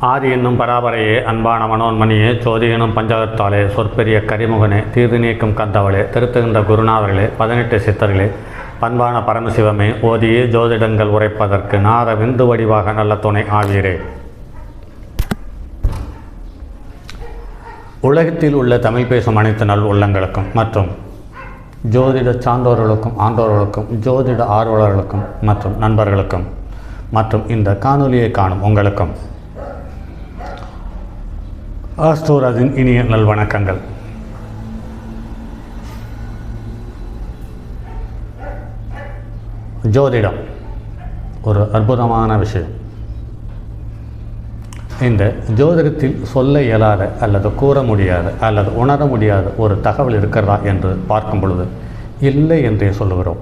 ஆதி என்னும் பராபரையே, அன்பான மனோன்மணியே, சோதி எனும் பஞ்சகத்தாலே, சொற்பெரிய கரிமுகனே, தீர்த்து நீக்கும் கந்தவளே, திருத்துகின்ற குருநாதர்களே, 18 சித்தர்களே, பண்பான பரமசிவமே, ஓதியே ஜோதிடங்கள் உரைப்பதற்கு நாத விந்து வடிவாக நல்ல துணை ஆவீரே. உலகத்தில் உள்ள தமிழ் பேசும் அனைத்து நல் உள்ளங்களுக்கும் மற்றும் ஜோதிட சான்றோர்களுக்கும் ஆன்றோர்களுக்கும் ஜோதிட ஆர்வலர்களுக்கும் மற்றும் நண்பர்களுக்கும் மற்றும் இந்த காணொலியை காணும் உங்களுக்கும் ஆஸ்ட்ரோராஜின் இனிய நல்வணக்கங்கள். ஜோதிடம் ஒரு அற்புதமான விஷயம். இந்த ஜோதிடத்தில் சொல்ல இயலாத அல்லது கூற முடியாத அல்லது உணர முடியாத ஒரு தகவல் இருக்கிறதா என்று பார்க்கும் பொழுது இல்லை என்றே சொல்லுகிறோம்.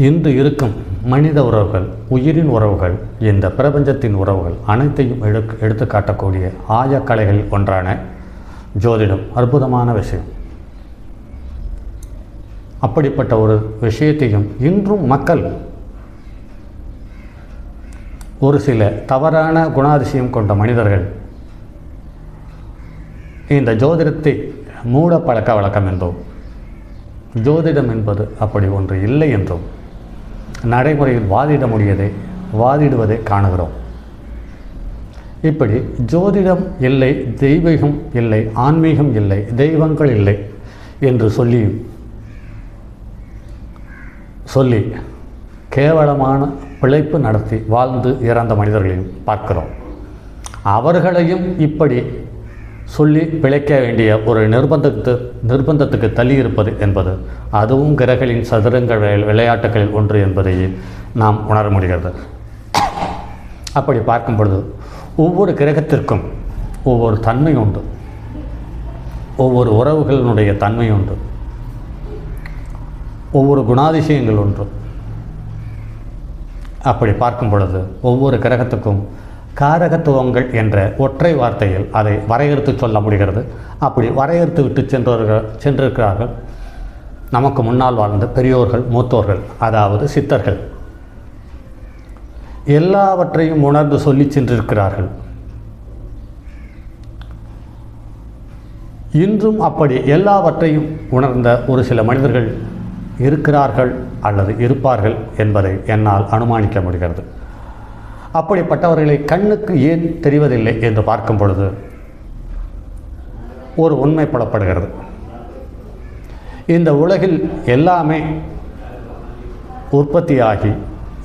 இன்று இருக்கும் மனித உறவுகள், உயிரின் உறவுகள், இந்த பிரபஞ்சத்தின் உறவுகள் அனைத்தையும் எடுத்து காட்டக்கூடிய ஆயக்கலைகளில் ஒன்றான ஜோதிடம் அற்புதமான விஷயம். அப்படிப்பட்ட ஒரு விஷயத்தையும் இன்றும் மக்கள் ஒரு சில தவறான குணாதிசயம் கொண்ட மனிதர்கள் இந்த ஜோதிடத்தை மூட பழக்க வழக்கம் என்றும், ஜோதிடம் என்பது அப்படி ஒன்று இல்லை என்றும் நடைமுறையில் வாதிடுவதை காணுகிறோம். இப்படி ஜோதிடம் இல்லை, தெய்வீகம் இல்லை, ஆன்மீகம் இல்லை, தெய்வங்கள் இல்லை என்று சொல்லி கேவலமான பிழைப்பு நடத்தி வாழ்ந்து இறந்த மனிதர்களையும் பார்க்கிறோம். அவர்களையும் இப்படி சொல்லி பிழைக்க வேண்டிய ஒரு நிர்பந்தத்துக்கு தள்ளியிருப்பது என்பது அதுவும் கிரகங்களின் சதுரங்கள் விளையாட்டுகளில் ஒன்று என்பதையே நாம் உணர முடிகிறது. அப்படி பார்க்கும் பொழுது ஒவ்வொரு கிரகத்திற்கும் ஒவ்வொரு தன்மை உண்டு, ஒவ்வொரு உறவுகளினுடைய தன்மை உண்டு, ஒவ்வொரு குணாதிசயங்கள் உண்டு. அப்படி பார்க்கும் பொழுது ஒவ்வொரு கிரகத்துக்கும் காரகத்துவங்கள் என்ற ஒற்றை வார்த்தையில் அதை வரையறுத்து சொல்ல முடிகிறது. அப்படி வரையறுத்து விட்டு சென்றிருக்கிறார்கள் நமக்கு முன்னால் வாழ்ந்த பெரியோர்கள், மூத்தோர்கள், அதாவது சித்தர்கள். எல்லாவற்றையும் உணர்ந்து சொல்லி சென்றிருக்கிறார்கள். இன்றும் அப்படி எல்லாவற்றையும் உணர்ந்த ஒரு சில மனிதர்கள் இருக்கிறார்கள் அல்லது இருப்பார்கள் என்பதை என்னால் அனுமானிக்க முடிகிறது. அப்படிப்பட்டவர்களை கண்ணுக்கு ஏன் தெரிவதில்லை என்று பார்க்கும் பொழுது ஒரு உண்மை புலப்படுகிறது. இந்த உலகில் எல்லாமே உற்பத்தியாகி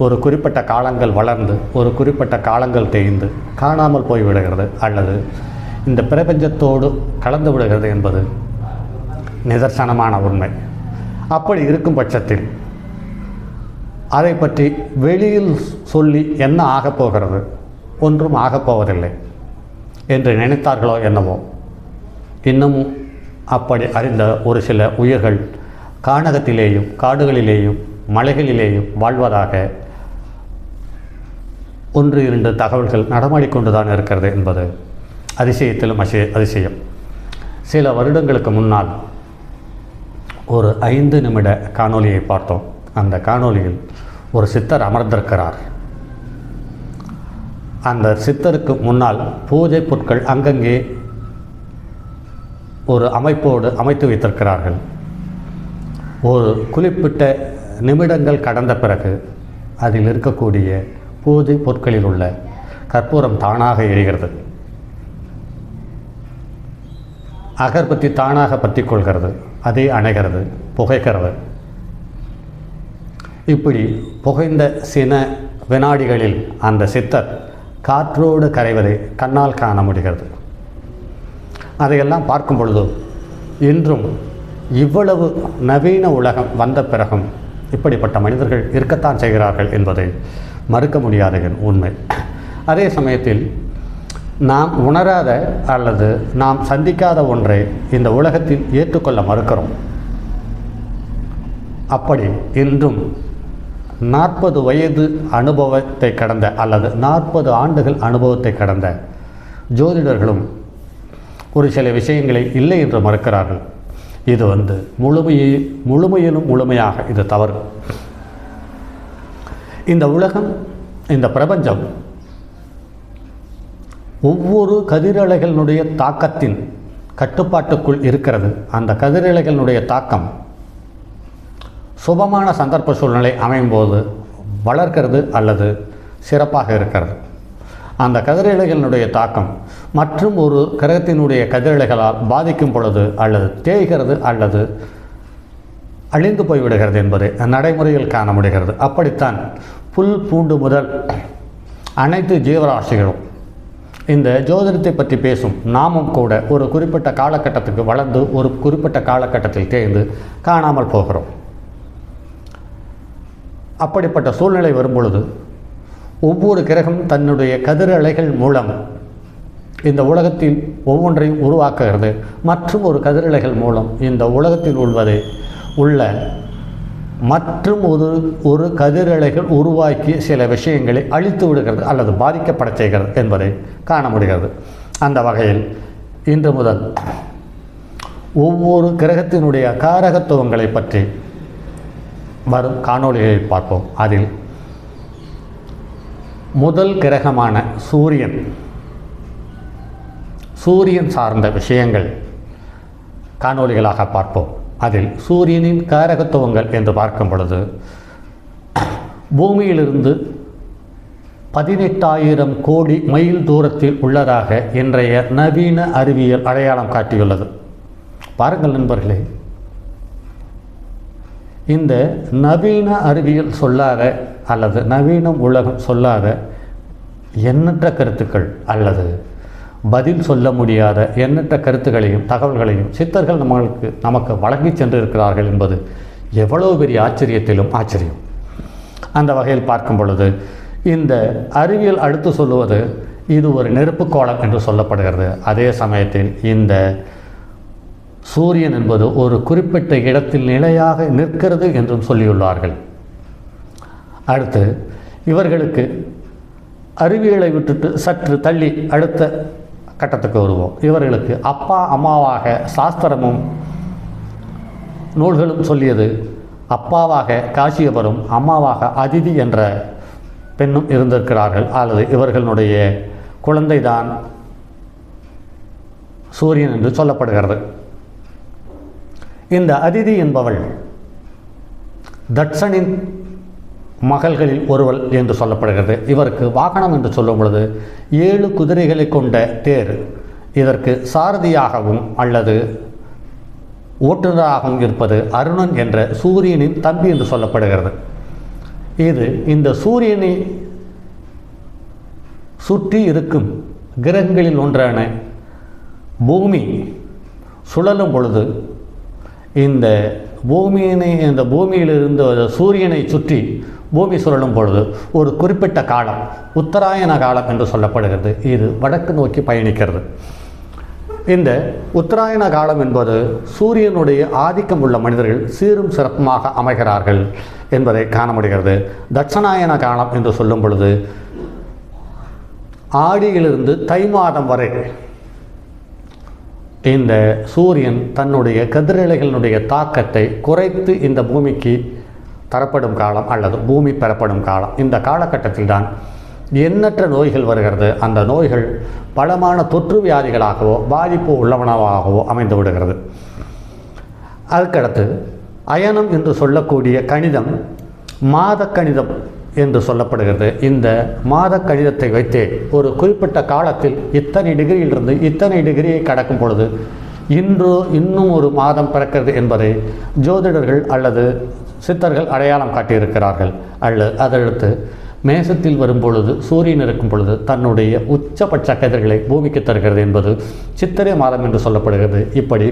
ஒரு குறிப்பிட்ட காலங்கள் வளர்ந்து ஒரு குறிப்பிட்ட காலங்கள் தேய்ந்து காணாமல் போய்விடுகிறது அல்லது இந்த பிரபஞ்சத்தோடு கலந்து விடுகிறது என்பது நிதர்சனமான உண்மை. அப்படி இருக்கும் பட்சத்தில் அதை பற்றி வெளியில் சொல்லி என்ன ஆகப்போகிறது, ஒன்றும் ஆகப்போவதில்லை என்று நினைத்தார்களோ என்னவோ. இன்னமும் அப்படி அறிந்த ஒரு சில உயிர்கள் கானகத்திலேயும் காடுகளிலேயும் மலைகளிலேயும் வாழ்வதாக 1-2 தகவல்கள் நடமாடிக்கொண்டுதான் இருக்கிறது என்பது அதிசயத்திலும் அதிசயம். சில வருடங்களுக்கு முன்னால் ஒரு 5 நிமிட காணொலியை பார்த்தோம். அந்த காணொலியில் ஒரு சித்தர் அமர்ந்திருக்கிறார். அந்த சித்தருக்கு முன்னால் பூஜை பொருட்கள் அங்கங்கே ஒரு அமைப்போடு அமைத்து வைத்திருக்கிறார்கள். ஒரு குறிப்பிட்ட நிமிடங்கள் கடந்த பிறகு அதில் இருக்கக்கூடிய பூஜை பொருட்களில் உள்ள கற்பூரம் தானாக எரிகிறது. அகர்பத்தி தானாக பற்றி கொள்கிறது, அதே அணைகிறது, புகைக்கிறது. இப்படி புகைந்த சில வினாடிகளில் அந்த சித்தர் காற்றோடு கரைவதை கண்ணால் காண முடிகிறது. அதையெல்லாம் பார்க்கும் பொழுது இன்றும் இவ்வளவு நவீன உலகம் வந்த பிறகும் இப்படிப்பட்ட மனிதர்கள் இருக்கத்தான் செய்கிறார்கள் என்பதை மறுக்க முடியாத உண்மை. அதே சமயத்தில் நாம் உணராத அல்லது நாம் சந்திக்காத ஒன்றை இந்த உலகத்தில் ஏற்றுக்கொள்ள மறுக்கிறோம். அப்படி இன்றும் 40 வயது அனுபவத்தை கடந்த அல்லது 40 ஆண்டுகள் அனுபவத்தை கடந்த ஜோதிடர்களும் ஒரு சில விஷயங்களை இல்லை என்று மறுக்கிறார்கள். இது முழுமையாக இது தவறு. இந்த உலகம், இந்த பிரபஞ்சம் ஒவ்வொரு கதிரலைகளினுடைய தாக்கத்தின் கட்டுப்பாட்டுக்குள் இருக்கிறது. அந்த கதிரலைகளினுடைய தாக்கம் சுபமான சந்தர்ப்ப சூழ்நிலை அமையும் போது வளர்க்கிறது அல்லது சிறப்பாக இருக்கிறது. அந்த கதிரலைகளினுடைய தாக்கம் மற்றும் ஒரு கிரகத்தினுடைய கதிரலைகளால் பாதிக்கும் பொழுது அல்லது தேய்கிறது அல்லது அழிந்து போய்விடுகிறது என்பதை நடைமுறையில் காண முடிகிறது. அப்படித்தான் புல் பூண்டு முதல் அனைத்து ஜீவராசிகளும் இந்த ஜோதிடத்தை பற்றி பேசும் நாமும் கூட ஒரு குறிப்பிட்ட காலகட்டத்துக்கு வளர்ந்து ஒரு குறிப்பிட்ட காலகட்டத்தில் தேய்ந்து காணாமல் போகிறோம். அப்படிப்பட்ட சூழ்நிலை வரும்பொழுது ஒவ்வொரு கிரகம் தன்னுடைய கதிரலைகள் மூலம் இந்த உலகத்தில் ஒவ்வொன்றையும் உருவாக்குகிறது. மற்றும் ஒரு கதிரலைகள் மூலம் இந்த உலகத்தில் உள்ள மற்றும் ஒரு கதிரலைகள் உருவாக்கி சில விஷயங்களை அழித்து விடுகிறது அல்லது பாதிக்கப்பட செய்கிறது என்பதை காண முடிகிறது. அந்த வகையில் இன்று முதல் ஒவ்வொரு கிரகத்தினுடைய காரகத்துவங்களை பற்றி வரும் காணொளிகளில் பார்ப்போம். அதில் முதல் கிரகமான சூரியன் சார்ந்த விஷயங்கள் காணொளிகளாக பார்ப்போம். அதில் சூரியனின் காரகத்துவங்கள் என்று பார்க்கும் பொழுது பூமியிலிருந்து 18,000 கோடி மைல் தூரத்தில் உள்ளதாக இன்றைய நவீன அறிவியல் அடையாளம் காட்டியுள்ளது. பாருங்கள் நண்பர்களே, இந்த நவீன அறிவியல் சொல்லாத அல்லது நவீன உலகம் சொல்லாத எண்ணற்ற கருத்துக்கள் அல்லது பதில் சொல்ல முடியாத எண்ணற்ற கருத்துக்களையும் தகவல்களையும் சித்தர்கள் நமக்கு வழங்கி சென்றிருக்கிறார்கள் என்பது எவ்வளவு பெரிய ஆச்சரியத்திலும் ஆச்சரியம். அந்த வகையில் பார்க்கும் பொழுது இந்த அறிவியல் அடுத்து சொல்லுவது இது ஒரு நெருப்பு கோளம் என்று சொல்லப்படுகிறது. அதே சமயத்தில் இந்த சூரியன் என்பது ஒரு குறிப்பிட்ட இடத்தில் நிலையாக நிற்கிறது என்றும் சொல்லியுள்ளார்கள். அடுத்து இவர்களுக்கு அறிவியலை விட்டுட்டு சற்று தள்ளி அடுத்த கட்டத்துக்கு வருவோம். இவர்களுக்கு அப்பா அம்மாவாக சாஸ்திரமும் நூல்களும் சொல்லியது அப்பாவாக காசியபரும் அம்மாவாக அதிதி என்ற பெண்ணும் இருந்திருக்கிறார்கள். அல்லது இவர்களுடைய குழந்தைதான் சூரியன் என்று சொல்லப்படுகிறது. இந்த அதிதி என்பவள் தட்சனின் மகள்களில் ஒருவள் என்று சொல்லப்படுகிறது. இவருக்கு வாகனம் என்று சொல்லும் பொழுது 7 குதிரைகளை கொண்ட தேர், இதற்கு சாரதியாகவும் அல்லது ஓட்டுநராகவும் இருப்பது அருணன் என்ற சூரியனின் தம்பி என்று சொல்லப்படுகிறது. இது இந்த சூரியனை சுற்றி இருக்கும் கிரகங்களில் ஒன்றான பூமி சுழலும் பொழுது இந்த பூமியிலிருந்து சூரியனை சுற்றி பூமி சுழலும் பொழுது ஒரு குறிப்பிட்ட காலம் உத்தராயண காலம் என்று சொல்லப்படுகிறது. இது வடக்கு நோக்கி பயணிக்கிறது. இந்த உத்தராயண காலம் என்பது சூரியனுடைய ஆதிக்கம் உள்ள மனிதர்கள் சீரும் சிறப்புமாக அமைகிறார்கள் என்பதை காண முடிகிறது. தட்சணாயன காலம் என்று சொல்லும் பொழுது ஆடியிலிருந்து தை மாதம் வரை இந்த சூரியன் தன்னுடைய கதிரலைகளினுடைய தாக்கத்தை குறைத்து இந்த பூமிக்கு தரப்படும் காலம் அல்லது பூமி பெறப்படும் காலம். இந்த காலகட்டத்தில் தான் எண்ணற்ற நோய்கள் வருகிறது. அந்த நோய்கள் பலமான தொற்று வியாதிகளாகவோ பாதிப்பு உள்ளவனவாகவோ அமைந்து விடுகிறது. அதுக்கடுத்து அயனம் என்று சொல்லக்கூடிய கணிதம் மாத கணிதம் என்று சொல்லப்படுகிறது. இந்த மாத கணிதத்தை வைத்தே ஒரு குறிப்பிட்ட காலத்தில் இத்தனை டிகிரியிலிருந்து இத்தனை டிகிரியை கடக்கும் பொழுது இன்னும் ஒரு மாதம் பிறக்கிறது என்பதை ஜோதிடர்கள் அல்லது சித்தர்கள் அடையாளம் காட்டியிருக்கிறார்கள். அதடுத்து மேசத்தில் வரும்பொழுது சூரியன் இருக்கும் பொழுது தன்னுடைய உச்சபட்ச கதிர்களை பூமிக்கு தருகிறது என்பது சித்திரை மாதம் என்று சொல்லப்படுகிறது. இப்படி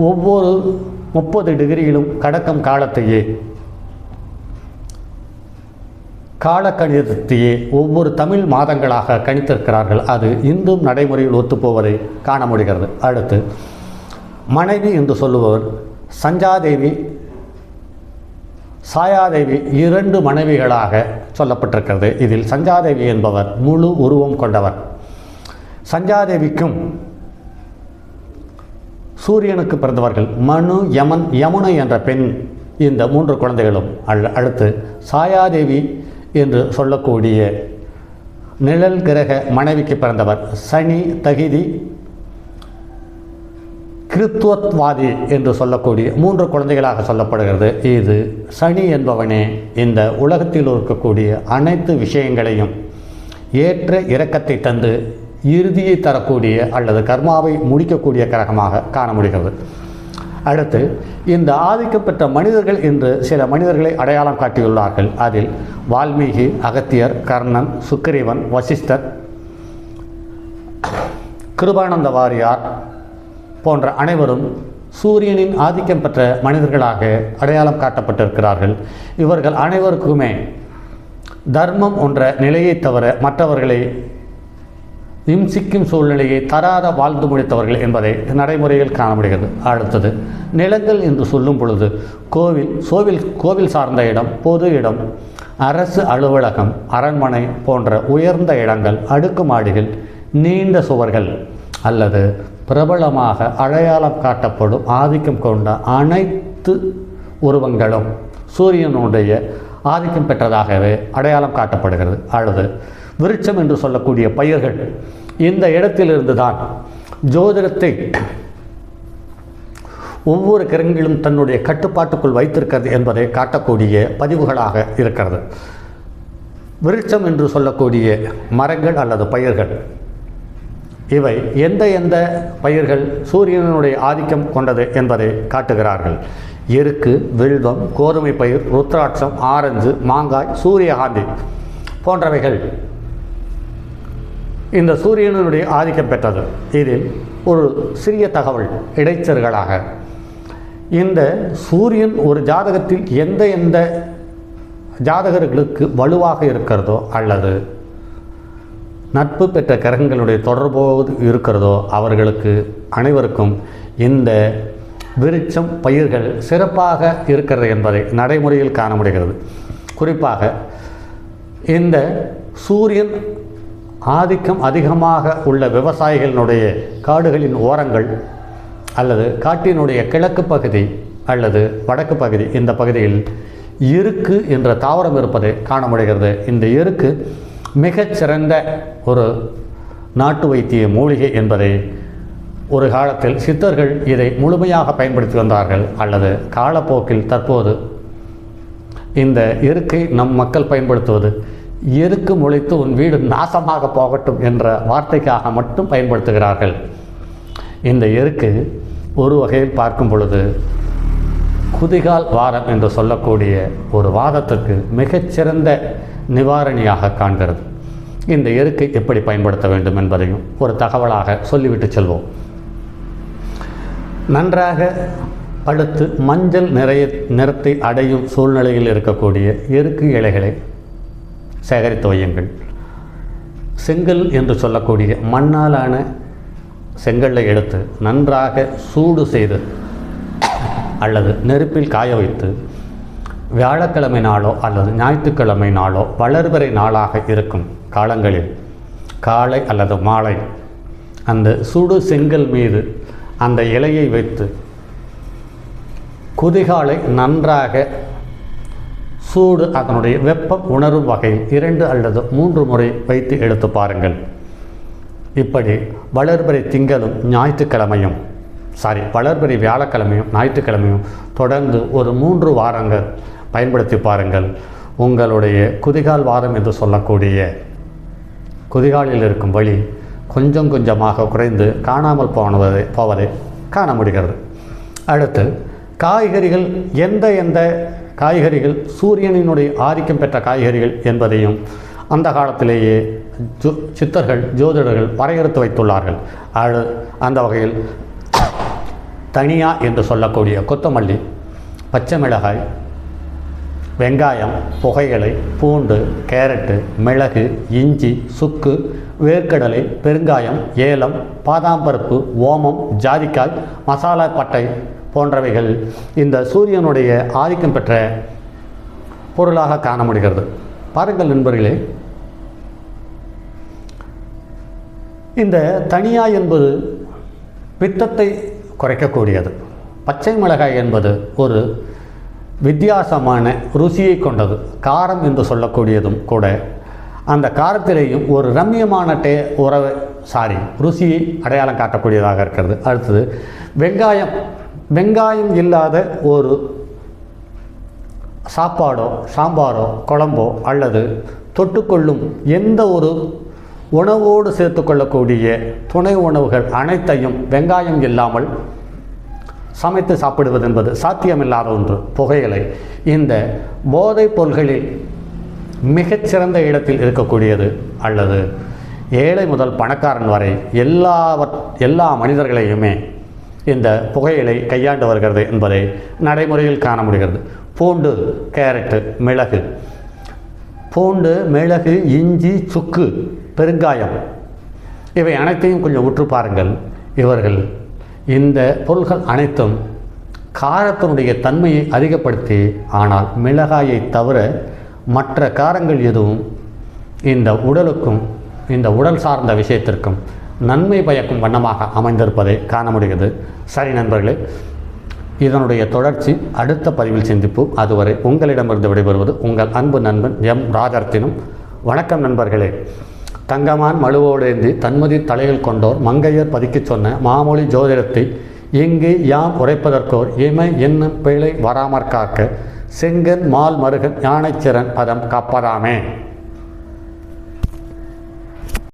ஒவ்வொரு 30 டிகிரியிலும் கடக்கும் காலக்கணிதத்தையே ஒவ்வொரு தமிழ் மாதங்களாக கணித்திருக்கிறார்கள். அது இன்றும் நடைமுறையில் ஒத்துப்போவதை காண முடிகிறது. அடுத்து மனைவி என்று சொல்லுபவர் சஞ்சாதேவி சாயாதேவி 2 மனைவிகளாக சொல்லப்பட்டிருக்கிறது. இதில் சஞ்சாதேவி என்பவர் முழு உருவம் கொண்டவர். சஞ்சாதேவிக்கும் சூரியனுக்கு பிறந்தவர்கள் மனு, யமன், யமுனை என்ற பெண், இந்த 3 குழந்தைகளும். அடுத்து சாயாதேவி என்று சொல்லக்கூடிய நிழல் கிரக மனைவிக்கு பிறந்தவர். சனி தகிதி கிருத்துவத்வாதி என்று சொல்லக்கூடிய 3 குழந்தைகளாக சொல்லப்படுகிறது. இது சனி என்பவனே இந்த உலகத்தில் இருக்கக்கூடிய அனைத்து விஷயங்களையும் ஏற்ற இரக்கத்தை தந்து இறுதியை தரக்கூடிய அல்லது கர்மாவை முடிக்கக்கூடிய கிரகமாக காண முடிகிறது. அடுத்து இந்த ஆதிக்கம் பெற்ற மனிதர்கள் என்று சில மனிதர்களை அடையாளம் காட்டியுள்ளார்கள். அதில் வால்மீகி, அகத்தியர், கர்ணன், சுக்கிரீவன், வசிஷ்டர், கிருபானந்த வாரியார் போன்ற அனைவரும் சூரியனின் ஆதிக்கம் பெற்ற மனிதர்களாக அடையாளம் காட்டப்பட்டிருக்கிறார்கள். இவர்கள் அனைவருக்குமே தர்மம் என்ற நிலையை தவிர மற்றவர்களை இம்சிக்கும் சூழ்நிலையை தராத வாழ்ந்து முடித்தவர்கள் என்பதை நடைமுறையில் காண முடிகிறது. அடுத்தது நிலங்கள் என்று சொல்லும் பொழுது கோவில் சார்ந்த இடம், பொது இடம், அரசு அலுவலகம், அரண்மனை போன்ற உயர்ந்த இடங்கள், அடுக்குமாடிகள், நீண்ட சுவர்கள் அல்லது பிரபலமாக அடையாளம் காட்டப்படும் ஆதிக்கம் கொண்ட அனைத்து உருவங்களும் சூரியனுடைய ஆதிக்கம் பெற்றதாகவே அடையாளம் காட்டப்படுகிறது. அடுத்து விருட்சம் என்று சொல்லக்கூடிய பயிர்கள் இந்த இடத்திலிருந்து தான் ஜோதிடத்தை ஒவ்வொரு கிரகங்களும் தன்னுடைய கட்டுப்பாட்டுக்குள் வைத்திருக்கிறது என்பதை காட்டக்கூடிய பதிவுகளாக இருக்கிறது. விருட்சம் என்று சொல்லக்கூடிய மரங்கள் அல்லது பயிர்கள், இவை எந்த பயிர்கள் சூரியனுடைய ஆதிக்கம் கொண்டது என்பதை காட்டுகிறார்கள். எருக்கு, வில்வம், கோதுமை பயிர், ருத்ராட்சம், ஆரஞ்சு, மாங்காய், சூரியகாந்தி போன்றவைகள் இந்த சூரியனுடைய ஆதிக்கம் பெற்றது. இதில் ஒரு சிறிய தகவல் இடைச்சர்களாக, இந்த சூரியன் ஒரு ஜாதகத்தில் எந்த ஜாதகர்களுக்கு வலுவாக இருக்கிறதோ அல்லது நட்பு பெற்ற கிரகங்களுடைய தொடர்போடு இருக்கிறதோ அவர்களுக்கு அனைவருக்கும் இந்த விருட்சம் பயிர்கள் சிறப்பாக இருக்கிறது என்பதை நடைமுறையில் காண முடிகிறது. குறிப்பாக இந்த சூரியன் ஆதிக்கம் அதிகமாக உள்ள விவசாயிகளினுடைய காடுகளின் ஓரங்கள் அல்லது காட்டினுடைய கிழக்கு பகுதி அல்லது வடக்கு பகுதி, இந்த பகுதியில் எருக்கு என்ற தாவரம் இருப்பதை காண முடிகிறது. இந்த எருக்கு மிகச்சிறந்த ஒரு நாட்டு வைத்திய மூலிகை என்பதை ஒரு காலத்தில் சித்தர்கள் இதை முழுமையாக பயன்படுத்தி வந்தார்கள். அல்லது காலப்போக்கில் தற்போது இந்த எருக்கை நம் மக்கள் பயன்படுத்துவது எருக்கு முளைத்து உன் வீடு நாசமாக போகட்டும் என்ற வார்த்தைக்காக மட்டும் பயன்படுத்துகிறார்கள். இந்த எருக்கு ஒரு வகையில் பார்க்கும் பொழுது குதிகால் வாதம் என்று சொல்லக்கூடிய ஒரு வாதத்துக்கு மிகச்சிறந்த நிவாரணியாக காண்கிறது. இந்த எருக்கை எப்படி பயன்படுத்த வேண்டும் என்பதையும் ஒரு தகவலாக சொல்லிவிட்டு செல்வோம். நன்றாக பழுத்து மஞ்சள் நிறத்தை அடையும் சூழ்நிலையில் இருக்கக்கூடிய எருக்கு இலைகளை சேகரித்து வையுங்கள். செங்கல் என்று சொல்லக்கூடிய மண்ணாலான செங்கல்லை எடுத்து நன்றாக சூடு செய்து அல்லது நெருப்பில் காய வைத்து வியாழக்கிழமை நாளோ அல்லது ஞாயிற்றுக்கிழமை நாளோ வளர்பிறை நாளாக இருக்கும் காலங்களில் காலை அல்லது மாலை அந்த சுடு செங்கல் மீது அந்த இலையை வைத்து குதிகாலை நன்றாக சூடு அதனுடைய வெப்பம் உணரும் வகையில் 2 அல்லது 3 முறை வைத்து எடுத்து பாருங்கள். இப்படி வளர்பிறை திங்களும் ஞாயிற்றுக்கிழமையும் வளர்பிறை வியாழக்கிழமையும் ஞாயிற்றுக்கிழமையும் தொடர்ந்து ஒரு 3 வாரங்கள் பயன்படுத்தி பாருங்கள். உங்களுடைய குதிகால் வாதம் என்று சொல்லக்கூடிய குதிகாலில் இருக்கும் வலி கொஞ்சம் கொஞ்சமாக குறைந்து காணாமல் போவதை காண முடிகிறது. அடுத்து காய்கறிகள், எந்த காய்கறிகள் சூரியனினுடைய ஆதிக்கம் பெற்ற காய்கறிகள் என்பதையும் அந்த காலத்திலேயே சித்தர்கள் ஜோதிடர்கள் வரையறுத்து வைத்துள்ளார்கள். அந்த வகையில் தனியா என்று சொல்லக்கூடிய கொத்தமல்லி, பச்சை மிளகாய், வெங்காயம், புகையிலை, பூண்டு, கேரட்டு, மிளகு, இஞ்சி, சுக்கு, வேர்க்கடலை, பெருங்காயம், ஏலம், பாதாம் பருப்பு, ஓமம், ஜாதிக்காய், மசாலா பட்டை போன்றவைகள் இந்த சூரியனுடைய ஆதிக்கம் பெற்ற பொருளாக காண முடிகிறது. பாருங்கள் நண்பர்களே, இந்த தனியா என்பது பித்தத்தை குறைக்கக்கூடியது. பச்சை மிளகாய் என்பது ஒரு வித்தியாசமான ருசியை கொண்டது. காரம் என்று சொல்லக்கூடியதும் கூட அந்த காரத்திலேயும் ஒரு ரம்மியமான ருசியை அடையாளம் காட்டக்கூடியதாக இருக்கிறது. அடுத்தது வெங்காயம் இல்லாத ஒரு சாப்பாடோ சாம்பாரோ குழம்போ அல்லது தொட்டுக்கொள்ளும் எந்த ஒரு உணவோடு சேர்த்து கொள்ளக்கூடிய துணை உணவுகள் அனைத்தையும் வெங்காயம் இல்லாமல் சமைத்து சாப்பிடுவது என்பது சாத்தியமில்லாத ஒன்று. புகையிலை இந்த போதைப் பொருள்களில் மிகச்சிறந்த இடத்தில் இருக்கக்கூடியது. அல்லது ஏழை முதல் பணக்காரன் வரை எல்லா மனிதர்களையுமே இந்த புகையிலை கையாண்டு வருகிறது என்பதை நடைமுறையில் காண முடிகிறது. பூண்டு, கேரட்டு, மிளகு, இஞ்சி, சுக்கு, பெருங்காயம் இவை அனைத்தையும் கொஞ்சம் உற்று பாருங்கள். இவர்கள் இந்த பொருள்கள் அனைத்தும் காரத்தினுடைய தன்மையை அதிகப்படுத்தி, ஆனால் மிளகாயை தவிர மற்ற காரங்கள் எதுவும் இந்த உடலுக்கும் இந்த உடல் சார்ந்த விஷயத்திற்கும் நன்மை பயக்கும் வண்ணமாக அமைந்திருப்பதை காண முடிகிறது. சரி நண்பர்களே, இதனுடைய தொடர்ச்சி அடுத்த பதிவில் சிந்திப்போம். அதுவரை உங்களிடமிருந்து விடைபெறுவது உங்கள் அன்பு நண்பன் எம் ராஜரத்தினம். வணக்கம் நண்பர்களே. தங்கமான் மழுவோடேந்தி தன்மதி தலையில் கொண்டோர் மங்கையர் பதிக்கச் சொன்ன மாமொழி ஜோதிடத்தை இங்கு யாம் உரைப்பதற்கோர் இமை என்னும் பிழை வராமற் காக்க செங்கன் மால் மருகன் யானைச்சிறன் பதம் காப்பதாமே.